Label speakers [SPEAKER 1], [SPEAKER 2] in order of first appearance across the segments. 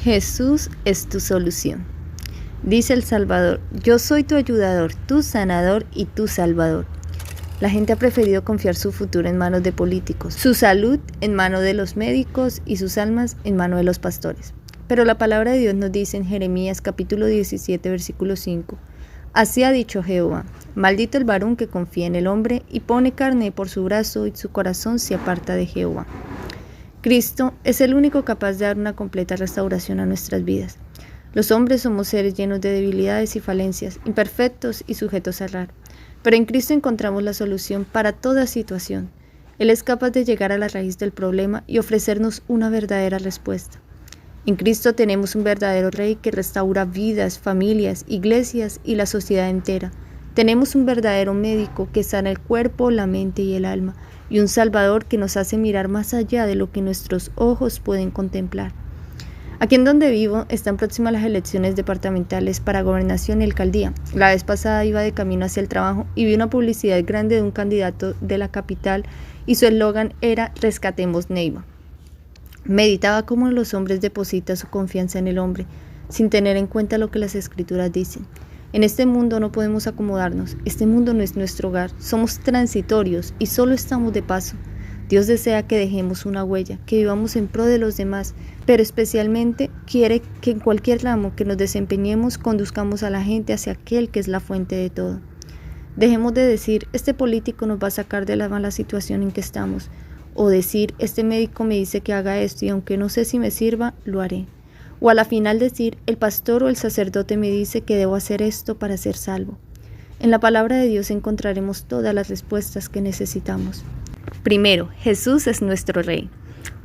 [SPEAKER 1] Jesús es tu solución. Dice el Salvador: yo soy tu ayudador, tu sanador y tu salvador. La gente ha preferido confiar su futuro en manos de políticos, su salud en manos de los médicos y sus almas en manos de los pastores. Pero la palabra de Dios nos dice en Jeremías capítulo 17, versículo 5: así ha dicho Jehová, maldito el varón que confía en el hombre y pone carne por su brazo y su corazón se aparta de Jehová. Cristo es el único capaz de dar una completa restauración a nuestras vidas. Los hombres somos seres llenos de debilidades y falencias, imperfectos y sujetos a errar. Pero en Cristo encontramos la solución para toda situación. Él es capaz de llegar a la raíz del problema y ofrecernos una verdadera respuesta. En Cristo tenemos un verdadero Rey que restaura vidas, familias, iglesias y la sociedad entera. Tenemos un verdadero médico que sana el cuerpo, la mente y el alma, y un Salvador que nos hace mirar más allá de lo que nuestros ojos pueden contemplar. Aquí en donde vivo están próximas las elecciones departamentales para gobernación y alcaldía. La vez pasada iba de camino hacia el trabajo y vi una publicidad grande de un candidato de la capital y su eslogan era «Rescatemos Neiva». Meditaba cómo los hombres depositan su confianza en el hombre, sin tener en cuenta lo que las escrituras dicen. En este mundo no podemos acomodarnos, este mundo no es nuestro hogar, somos transitorios y solo estamos de paso. Dios desea que dejemos una huella, que vivamos en pro de los demás, pero especialmente quiere que en cualquier ramo que nos desempeñemos conduzcamos a la gente hacia aquel que es la fuente de todo. Dejemos de decir, este político nos va a sacar de la mala situación en que estamos, o decir, este médico me dice que haga esto y aunque no sé si me sirva, lo haré. O a la final decir, el pastor o el sacerdote me dice que debo hacer esto para ser salvo. En la palabra de Dios encontraremos todas las respuestas que necesitamos. Primero, Jesús es nuestro Rey.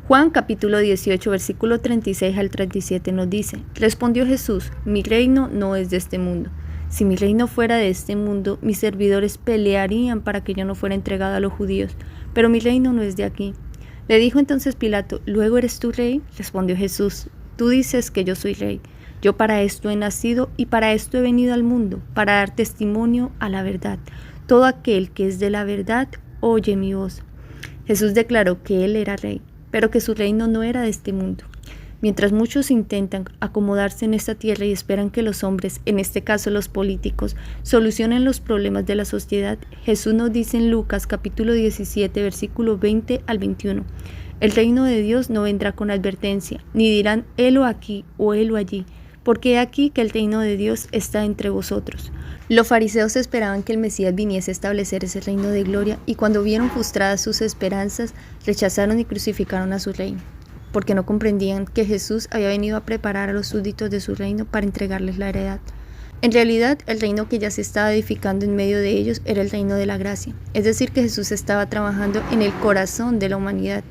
[SPEAKER 1] Juan capítulo 18, versículo 36 al 37 nos dice: respondió Jesús, mi reino no es de este mundo. Si mi reino fuera de este mundo, mis servidores pelearían para que yo no fuera entregado a los judíos, pero mi reino no es de aquí. Le dijo entonces Pilato: ¿luego eres tú rey? Respondió Jesús: tú dices que yo soy rey. Yo para esto he nacido y para esto he venido al mundo, para dar testimonio a la verdad. Todo aquel que es de la verdad oye mi voz. Jesús declaró que él era rey, pero que su reino no era de este mundo. Mientras muchos intentan acomodarse en esta tierra y esperan que los hombres, en este caso los políticos, solucionen los problemas de la sociedad, Jesús nos dice en Lucas capítulo 17, versículo 20 al 21: el reino de Dios no vendrá con advertencia, ni dirán helo aquí o helo allí, porque he aquí que el reino de Dios está entre vosotros. Los fariseos esperaban que el Mesías viniese a establecer ese reino de gloria y cuando vieron frustradas sus esperanzas, rechazaron y crucificaron a su reino, porque no comprendían que Jesús había venido a preparar a los súbditos de su reino para entregarles la heredad. En realidad, el reino que ya se estaba edificando en medio de ellos era el reino de la gracia, es decir, que Jesús estaba trabajando en el corazón de la humanidad.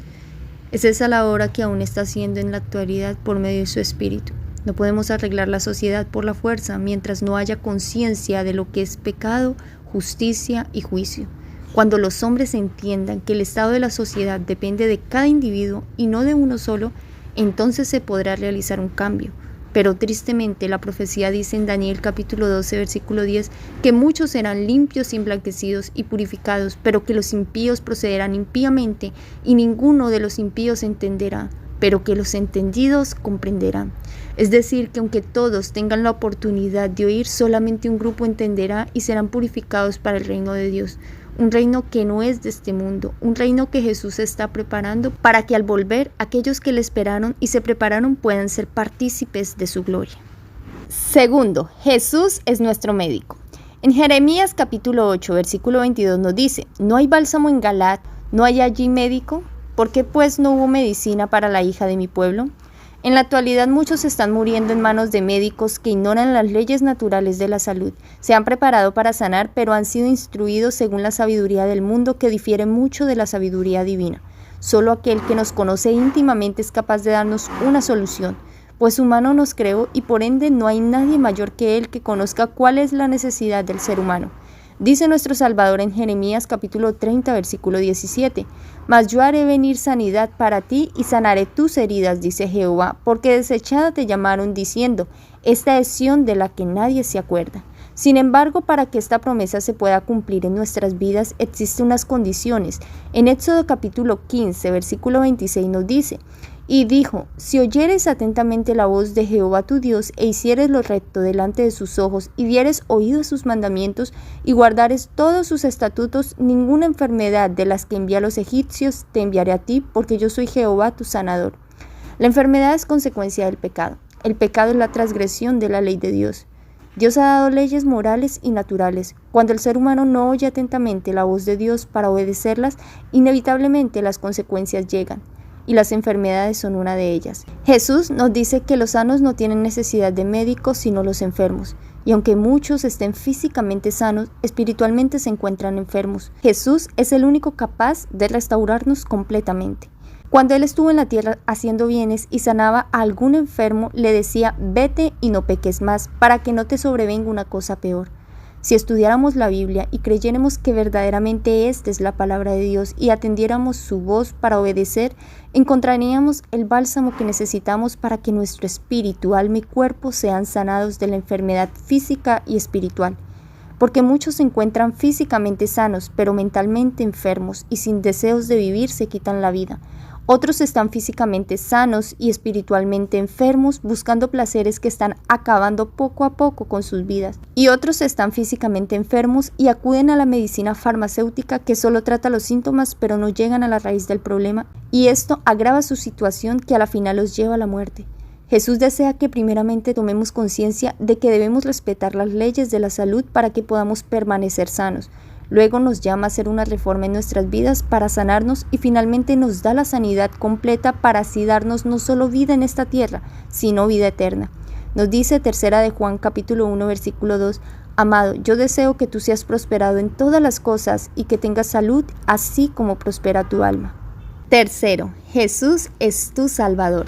[SPEAKER 1] Es esa la obra que aún está haciendo en la actualidad por medio de su Espíritu. No podemos arreglar la sociedad por la fuerza mientras no haya conciencia de lo que es pecado, justicia y juicio. Cuando los hombres entiendan que el estado de la sociedad depende de cada individuo y no de uno solo, entonces se podrá realizar un cambio. Pero tristemente la profecía dice en Daniel capítulo 12, versículo 10, que muchos serán limpios, emblanquecidos y purificados, pero que los impíos procederán impíamente y ninguno de los impíos entenderá, pero que los entendidos comprenderán. Es decir, que aunque todos tengan la oportunidad de oír, solamente un grupo entenderá y serán purificados para el reino de Dios. Un reino que no es de este mundo, un reino que Jesús está preparando para que al volver aquellos que le esperaron y se prepararon puedan ser partícipes de su gloria. Segundo, Jesús es nuestro médico. En Jeremías capítulo 8, versículo 22 nos dice: ¿no hay bálsamo en Galaad? ¿No hay allí médico? ¿Por qué pues no hubo medicina para la hija de mi pueblo? En la actualidad muchos están muriendo en manos de médicos que ignoran las leyes naturales de la salud. Se han preparado para sanar, pero han sido instruidos según la sabiduría del mundo que difiere mucho de la sabiduría divina. Solo aquel que nos conoce íntimamente es capaz de darnos una solución, pues humano nos creó y por ende no hay nadie mayor que él que conozca cuál es la necesidad del ser humano. Dice nuestro Salvador en Jeremías capítulo 30, versículo 17: mas yo haré venir sanidad para ti y sanaré tus heridas, dice Jehová, porque desechada te llamaron diciendo, esta es Sión de la que nadie se acuerda. Sin embargo, para que esta promesa se pueda cumplir en nuestras vidas, existen unas condiciones. En Éxodo capítulo 15, versículo 26 nos dice: Y dijo: si oyeres atentamente la voz de Jehová tu Dios, e hicieres lo recto delante de sus ojos, y dieres oído a sus mandamientos, y guardares todos sus estatutos, ninguna enfermedad de las que envié a los egipcios te enviaré a ti, porque yo soy Jehová tu sanador. La enfermedad es consecuencia del pecado. El pecado es la transgresión de la ley de Dios. Dios ha dado leyes morales y naturales. Cuando el ser humano no oye atentamente la voz de Dios para obedecerlas, inevitablemente las consecuencias llegan. Y las enfermedades son una de ellas. Jesús nos dice que los sanos no tienen necesidad de médicos sino los enfermos. Y aunque muchos estén físicamente sanos, espiritualmente se encuentran enfermos. Jesús es el único capaz de restaurarnos completamente. Cuando Él estuvo en la tierra haciendo bienes y sanaba a algún enfermo, le decía: vete y no peques más, para que no te sobrevenga una cosa peor. Si estudiáramos la Biblia y creyéramos que verdaderamente esta es la palabra de Dios y atendiéramos su voz para obedecer, encontraríamos el bálsamo que necesitamos para que nuestro espíritu, alma y cuerpo sean sanados de la enfermedad física y espiritual. Porque muchos se encuentran físicamente sanos, pero mentalmente enfermos y sin deseos de vivir se quitan la vida. Otros están físicamente sanos y espiritualmente enfermos, buscando placeres que están acabando poco a poco con sus vidas. Y otros están físicamente enfermos y acuden a la medicina farmacéutica que solo trata los síntomas pero no llegan a la raíz del problema. Y esto agrava su situación que a la final los lleva a la muerte. Jesús desea que primeramente tomemos conciencia de que debemos respetar las leyes de la salud para que podamos permanecer sanos. Luego nos llama a hacer una reforma en nuestras vidas para sanarnos y finalmente nos da la sanidad completa para así darnos no solo vida en esta tierra, sino vida eterna. Nos dice 3 de Juan capítulo 1 versículo 2: amado, yo deseo que tú seas prosperado en todas las cosas y que tengas salud, así como prospera tu alma. Tercero, Jesús es tu Salvador.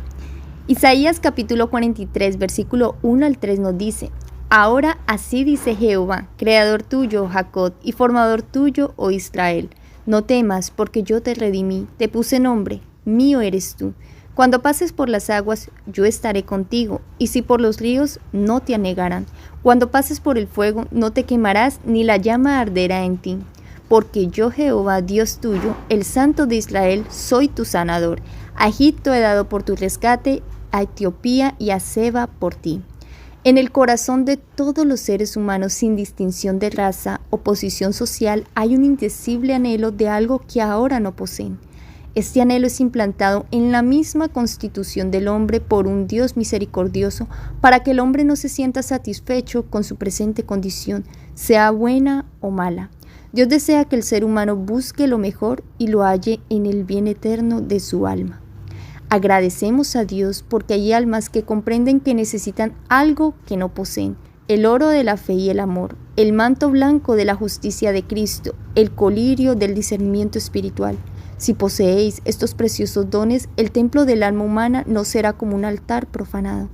[SPEAKER 1] Isaías capítulo 43 versículo 1 al 3 nos dice: ahora así dice Jehová, creador tuyo, Jacob, y formador tuyo, oh Israel. No temas, porque yo te redimí, te puse nombre, mío eres tú. Cuando pases por las aguas, yo estaré contigo, y si por los ríos, no te anegarán. Cuando pases por el fuego, no te quemarás, ni la llama arderá en ti. Porque yo, Jehová, Dios tuyo, el Santo de Israel, soy tu sanador. A Egipto he dado por tu rescate, a Etiopía y a Seba por ti. En el corazón de todos los seres humanos, sin distinción de raza o posición social, hay un indecible anhelo de algo que ahora no poseen. Este anhelo es implantado en la misma constitución del hombre por un Dios misericordioso para que el hombre no se sienta satisfecho con su presente condición, sea buena o mala. Dios desea que el ser humano busque lo mejor y lo halle en el bien eterno de su alma. Agradecemos a Dios porque hay almas que comprenden que necesitan algo que no poseen: el oro de la fe y el amor, el manto blanco de la justicia de Cristo, el colirio del discernimiento espiritual. Si poseéis estos preciosos dones, el templo del alma humana no será como un altar profanado.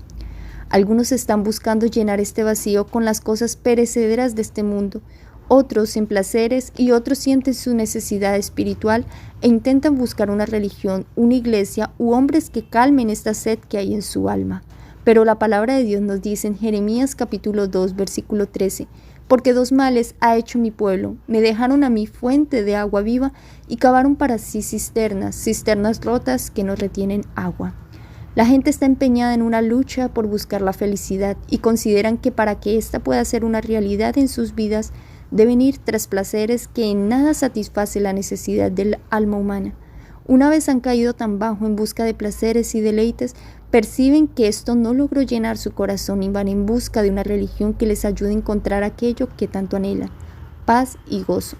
[SPEAKER 1] Algunos están buscando llenar este vacío con las cosas perecederas de este mundo, otros en placeres y otros sienten su necesidad espiritual e intentan buscar una religión, una iglesia u hombres que calmen esta sed que hay en su alma. Pero la palabra de Dios nos dice en Jeremías capítulo 2 versículo 13: porque dos males ha hecho mi pueblo, me dejaron a mí fuente de agua viva y cavaron para sí cisternas rotas que no retienen agua. La gente está empeñada en una lucha por buscar la felicidad y consideran que para que ésta pueda ser una realidad en sus vidas, deben ir tras placeres que en nada satisface la necesidad del alma humana. Una vez han caído tan bajo en busca de placeres y deleites, perciben que esto no logró llenar su corazón y van en busca de una religión que les ayude a encontrar aquello que tanto anhelan: paz y gozo.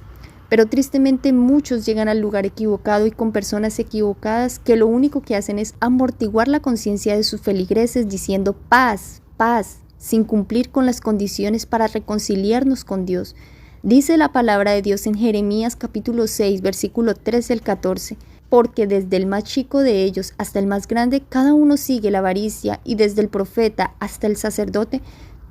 [SPEAKER 1] Pero tristemente muchos llegan al lugar equivocado y con personas equivocadas que lo único que hacen es amortiguar la conciencia de sus feligreses diciendo paz, paz, sin cumplir con las condiciones para reconciliarnos con Dios. Dice la palabra de Dios en Jeremías capítulo 6, versículo 13 al 14, porque desde el más chico de ellos hasta el más grande, cada uno sigue la avaricia, y desde el profeta hasta el sacerdote,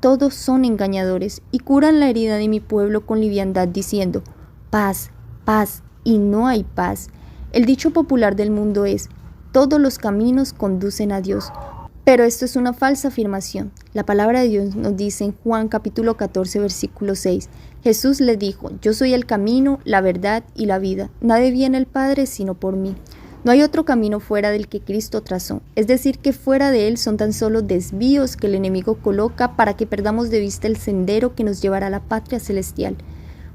[SPEAKER 1] todos son engañadores, y curan la herida de mi pueblo con liviandad, diciendo, paz, paz, y no hay paz. El dicho popular del mundo es, todos los caminos conducen a Dios. Pero esto es una falsa afirmación. La palabra de Dios nos dice en Juan capítulo 14 versículo 6, Jesús le dijo, yo soy el camino, la verdad y la vida. Nadie viene al Padre sino por mí. No hay otro camino fuera del que Cristo trazó, es decir, que fuera de él son tan solo desvíos que el enemigo coloca para que perdamos de vista el sendero que nos llevará a la patria celestial.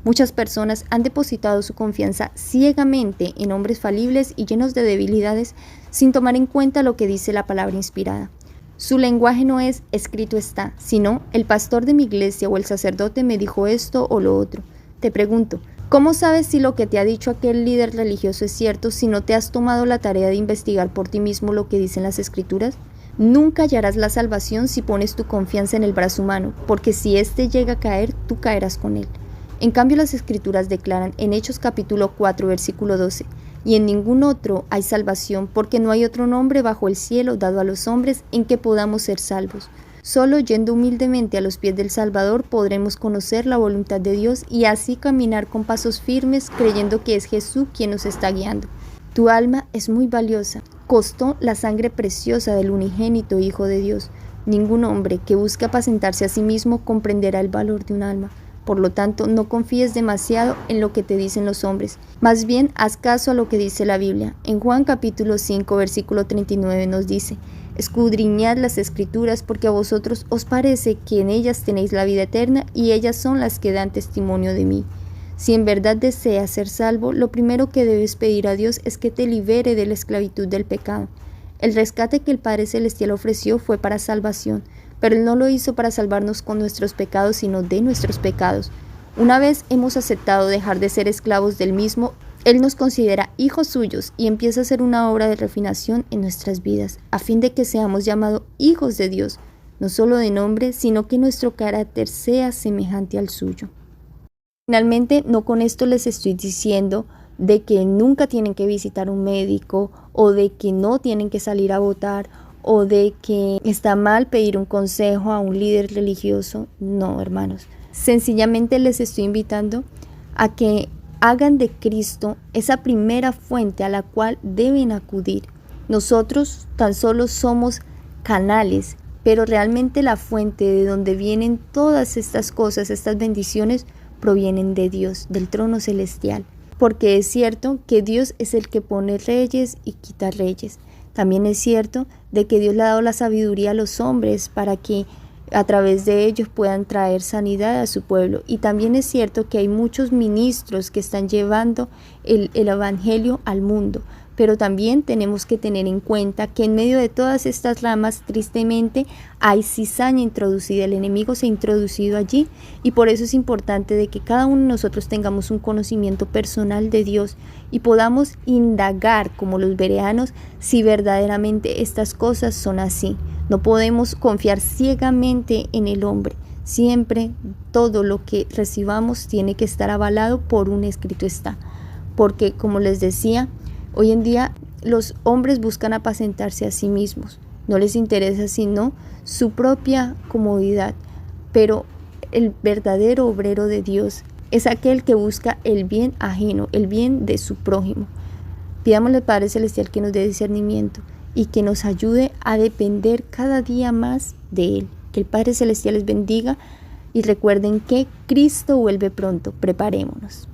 [SPEAKER 1] Muchas personas han depositado su confianza ciegamente en hombres falibles y llenos de debilidades sin tomar en cuenta lo que dice la palabra inspirada. Su lenguaje no es escrito está, sino el pastor de mi iglesia o el sacerdote me dijo esto o lo otro. Te pregunto, ¿cómo sabes si lo que te ha dicho aquel líder religioso es cierto si no te has tomado la tarea de investigar por ti mismo lo que dicen las Escrituras? Nunca hallarás la salvación si pones tu confianza en el brazo humano, porque si éste llega a caer, tú caerás con él. En cambio, las Escrituras declaran en Hechos capítulo 4, versículo 12, y en ningún otro hay salvación, porque no hay otro nombre bajo el cielo dado a los hombres en que podamos ser salvos. Solo yendo humildemente a los pies del Salvador podremos conocer la voluntad de Dios y así caminar con pasos firmes creyendo que es Jesús quien nos está guiando. Tu alma es muy valiosa, costó la sangre preciosa del unigénito Hijo de Dios. Ningún hombre que busque apacentarse a sí mismo comprenderá el valor de un alma. Por lo tanto, no confíes demasiado en lo que te dicen los hombres. Más bien, haz caso a lo que dice la Biblia. En Juan capítulo 5, versículo 39 nos dice: escudriñad las Escrituras, porque a vosotros os parece que en ellas tenéis la vida eterna, y ellas son las que dan testimonio de mí. Si en verdad deseas ser salvo, lo primero que debes pedir a Dios es que te libere de la esclavitud del pecado. El rescate que el Padre Celestial ofreció fue para salvación, pero Él no lo hizo para salvarnos con nuestros pecados, sino de nuestros pecados. Una vez hemos aceptado dejar de ser esclavos del mismo, Él nos considera hijos suyos y empieza a hacer una obra de refinación en nuestras vidas, a fin de que seamos llamados hijos de Dios, no solo de nombre, sino que nuestro carácter sea semejante al suyo. Finalmente, no con esto les estoy diciendo de que nunca tienen que visitar un médico, o de que no tienen que salir a votar, o de que está mal pedir un consejo a un líder religioso. No, hermanos. Sencillamente les estoy invitando a que hagan de Cristo esa primera fuente a la cual deben acudir. Nosotros tan solo somos canales, pero realmente la fuente de donde vienen todas estas cosas, estas bendiciones, provienen de Dios, del trono celestial. Porque es cierto que Dios es el que pone reyes y quita reyes. También es cierto de que Dios le ha dado la sabiduría a los hombres para que a través de ellos puedan traer sanidad a su pueblo. Y también es cierto que hay muchos ministros que están llevando el evangelio al mundo. Pero también tenemos que tener en cuenta que en medio de todas estas ramas, tristemente, hay cizaña introducida. El enemigo se ha introducido allí, y por eso es importante de que cada uno de nosotros tengamos un conocimiento personal de Dios y podamos indagar como los bereanos si verdaderamente estas cosas son así. No podemos confiar ciegamente en el hombre. Siempre todo lo que recibamos tiene que estar avalado por un escrito está. Porque, como les decía, hoy en día los hombres buscan apacentarse a sí mismos. No les interesa sino su propia comodidad. Pero el verdadero obrero de Dios es aquel que busca el bien ajeno, el bien de su prójimo. Pidámosle al Padre Celestial que nos dé discernimiento y que nos ayude a depender cada día más de Él. Que el Padre Celestial les bendiga y recuerden que Cristo vuelve pronto. Preparémonos.